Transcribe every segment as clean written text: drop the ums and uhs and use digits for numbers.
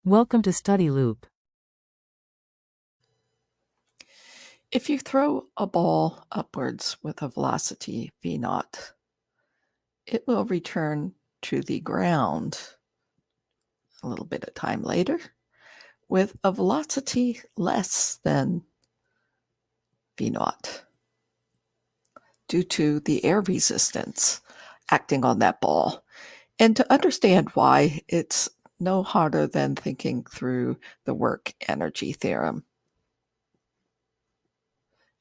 Welcome to Study Loop. If you throw a ball upwards with a velocity v0, it will return to the ground a little bit of time later with a velocity less than v0 due to the air resistance acting on that ball. And to understand why, it's no harder than thinking through the work energy theorem.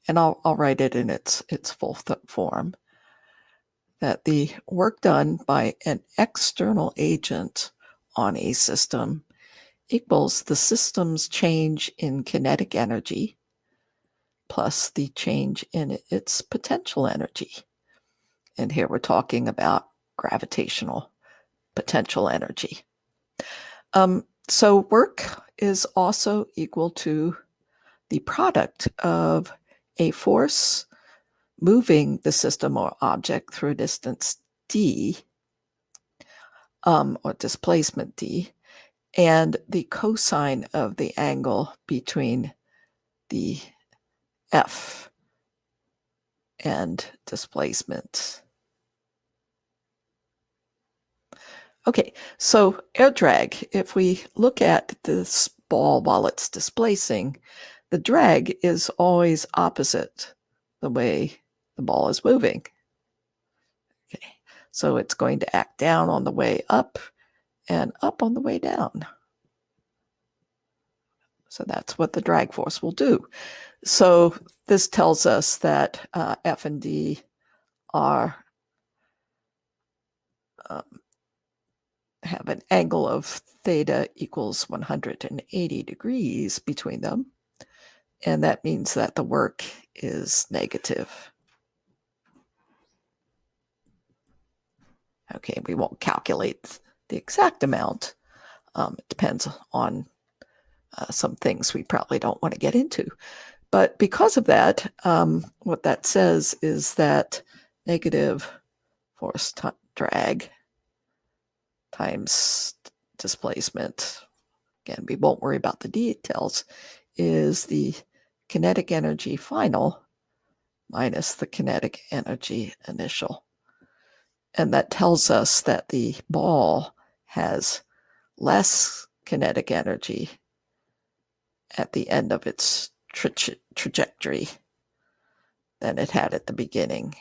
And I'll write it in its full form, that the work done by an external agent on a system equals the system's change in kinetic energy plus the change in its potential energy. And here we're talking about gravitational potential energy. So work is also equal to the product of a force moving the system or object through a distance d, or displacement d, and the cosine of the angle between the F and displacement. Okay, so air drag, if we look at this ball while it's displacing, the drag is always opposite the way the ball is moving. Okay, so it's going to act down on the way up and up on the way down. So that's what the drag force will do. So this tells us that F and D are have an angle of theta equals 180 degrees between them. And that means that the work is negative. Okay, we won't calculate the exact amount. It depends on some things we probably don't want to get into. But because of that, what that says is that negative force drag times displacement, again, we won't worry about the details, is the kinetic energy final minus the kinetic energy initial. And that tells us that the ball has less kinetic energy at the end of its trajectory than it had at the beginning.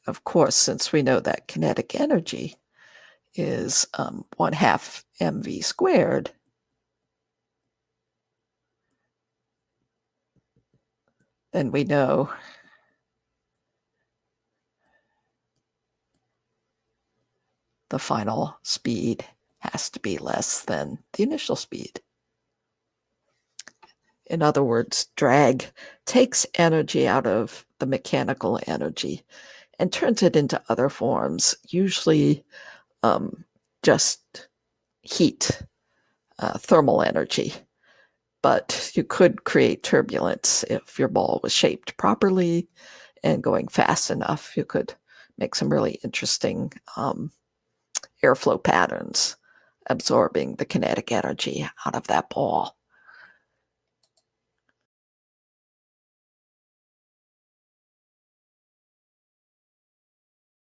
Of course, since we know that kinetic energy is 1/2 mv squared, then we know the final speed has to be less than the initial speed. In other words, drag takes energy out of the mechanical energy and turns it into other forms, usually just heat, thermal energy. But you could create turbulence if your ball was shaped properly and going fast enough. You could make some really interesting airflow patterns absorbing the kinetic energy out of that ball.